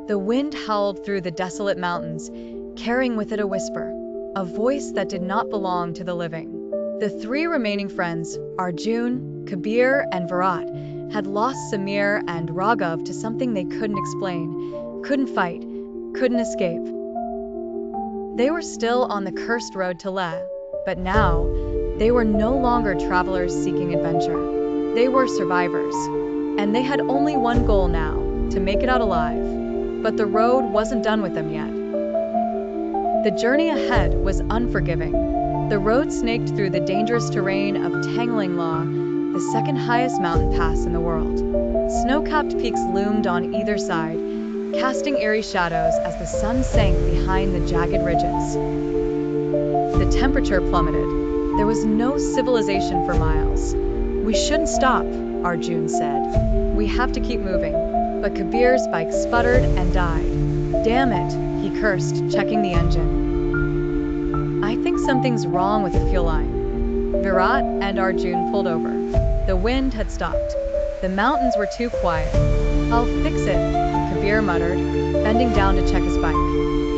The wind howled through the desolate mountains, carrying with it a whisper, a voice that did not belong to the living. The three remaining friends, Arjun, Kabir, and Virat, had lost Samir and Raghav to something they couldn't explain, couldn't fight, couldn't escape. They were still on the cursed road to Leh, but now, they were no longer travelers seeking adventure. They were survivors, and they had only one goal now, to make it out alive. But the road wasn't done with them yet. The journey ahead was unforgiving. The road snaked through the dangerous terrain of Tanglang, the second highest mountain pass in the world. Snow-capped peaks loomed on either side, casting eerie shadows as the sun sank behind the jagged ridges. The temperature plummeted. There was no civilization for miles. "We shouldn't stop," Arjun said. "We have to keep moving." But Kabir's bike sputtered and died. "Damn it," he cursed, checking the engine. "I think something's wrong with the fuel line." Virat and Arjun pulled over. The wind had stopped. The mountains were too quiet. "I'll fix it," Kabir muttered, bending down to check his bike.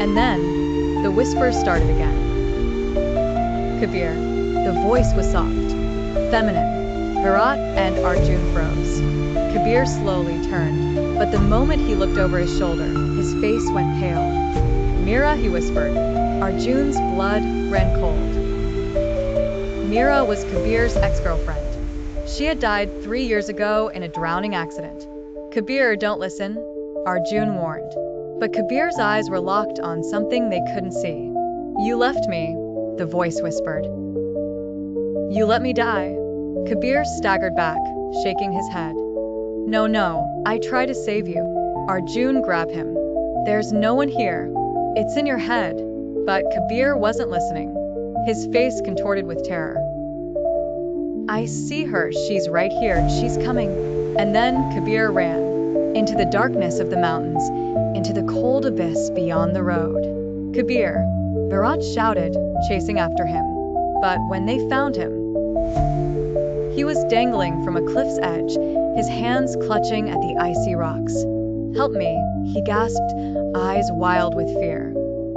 And then, the whisper started again. "Kabir." The voice was soft, feminine. Virat and Arjun froze. Kabir slowly turned, but the moment he looked over his shoulder, his face went pale. "Mira," he whispered. Arjun's blood ran cold. Mira was Kabir's ex-girlfriend. She had died 3 years ago in a drowning accident. "Kabir, don't listen," Arjun warned. But Kabir's eyes were locked on something they couldn't see. "You left me," the voice whispered. "You let me die." Kabir staggered back, shaking his head. No, I tried to save you." Arjun grabbed him. "There's no one here. It's in your head." But Kabir wasn't listening. His face contorted with terror. "I see her. She's right here. She's coming." And then Kabir ran. Into the darkness of the mountains, into the cold abyss beyond the road. "Kabir!" Virat shouted, chasing after him. But when they found him, he was dangling from a cliff's edge, his hands clutching at the icy rocks. "Help me," he gasped, eyes wild with fear.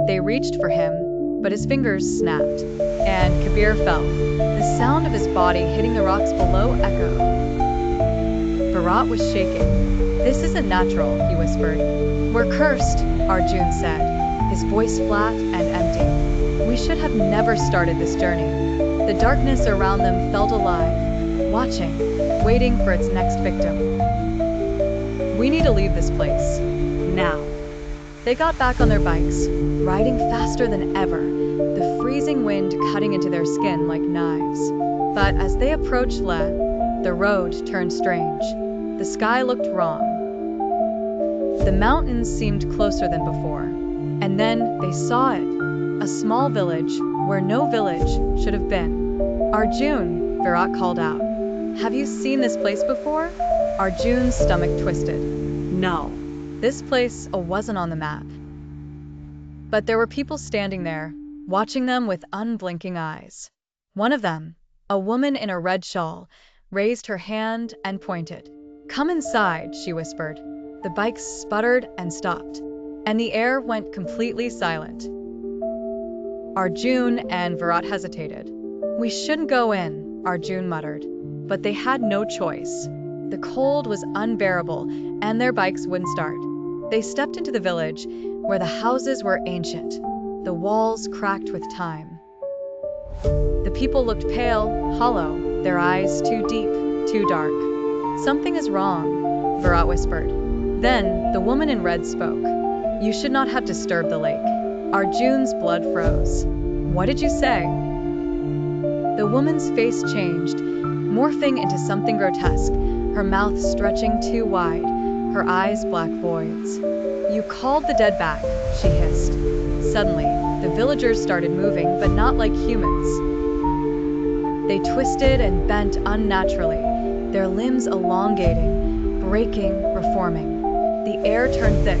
They reached for him, but his fingers snapped, and Kabir fell. The sound of his body hitting the rocks below echoed. Virat was shaking. "This isn't natural," he whispered. "We're cursed," Arjun said, his voice flat and empty. "We should have never started this journey." The darkness around them felt alive, watching, waiting for its next victim. "We need to leave this place. Now." They got back on their bikes, riding faster than ever, the freezing wind cutting into their skin like knives. But as they approached Leh, the road turned strange. The sky looked wrong. The mountains seemed closer than before. And then they saw it, a small village where no village should have been. "Arjun," Virat called out. "Have you seen this place before?" Arjun's stomach twisted. "No." This place wasn't on the map. But there were people standing there, watching them with unblinking eyes. One of them, a woman in a red shawl, raised her hand and pointed. "Come inside," she whispered. The bikes sputtered and stopped, and the air went completely silent. Arjun and Virat hesitated. "We shouldn't go in," Arjun muttered. But they had no choice. The cold was unbearable, and their bikes wouldn't start. They stepped into the village, where the houses were ancient, the walls cracked with time. The people looked pale, hollow, their eyes too deep, too dark. "Something is wrong," Virat whispered. Then the woman in red spoke. "You should not have disturbed the lake." Arjun's blood froze. "What did you say?" The woman's face changed, morphing into something grotesque, her mouth stretching too wide, her eyes black voids. "You called the dead back," she hissed. Suddenly, the villagers started moving, but not like humans. They twisted and bent unnaturally, their limbs elongating, breaking, reforming. The air turned thick,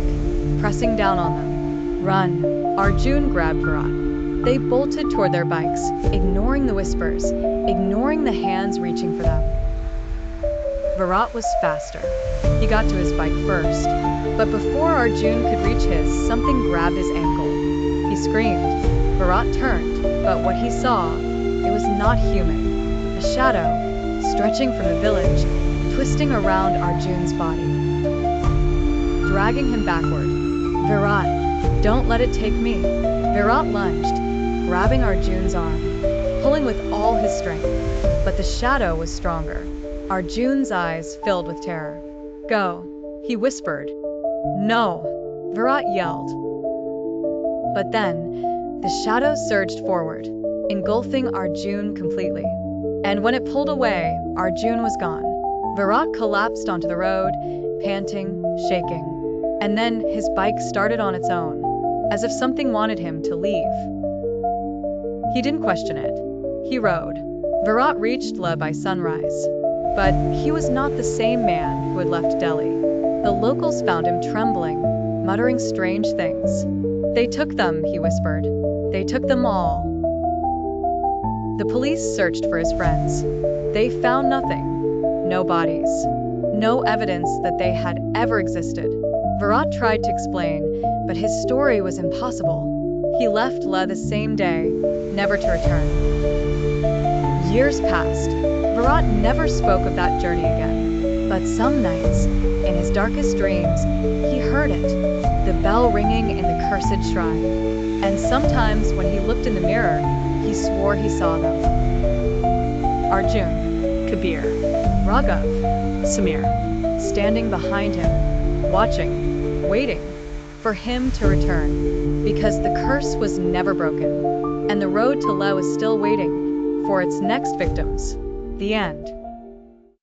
pressing down on them. "Run!" Arjun grabbed Virat. They bolted toward their bikes, ignoring the whispers, ignoring the hands reaching for them. Virat was faster. He got to his bike first, but before Arjun could reach his, something grabbed his ankle. He screamed. Virat turned, but what he saw, it was not human. A shadow, stretching from the village, twisting around Arjun's body, dragging him backward. Virat, don't let it take me. Virat lunged, grabbing Arjun's arm, pulling with all his strength. But the shadow was stronger. Arjun's eyes filled with terror. Go, he whispered. No, Virat yelled. But then, the shadow surged forward, engulfing Arjun completely. And when it pulled away, Arjun was gone. Virat collapsed onto the road, panting, shaking. And then his bike started on its own, as if something wanted him to leave. He didn't question it. He rode. Virat reached Leh by sunrise. But he was not the same man who had left Delhi. The locals found him trembling, muttering strange things. They took them, he whispered. They took them all. The police searched for his friends. They found nothing. No bodies. No evidence that they had ever existed. Virat tried to explain, but his story was impossible. He left Leh the same day, never to return. Years passed. Virat never spoke of that journey again. But some nights, in his darkest dreams, he heard it, the bell ringing in the cursed shrine. And sometimes when he looked in the mirror, he swore he saw them. Arjun, Kabir, Raghav, Samir, standing behind him, watching, waiting for him to return, because the curse was never broken, and the road to Leh was still waiting for its next victims. The end.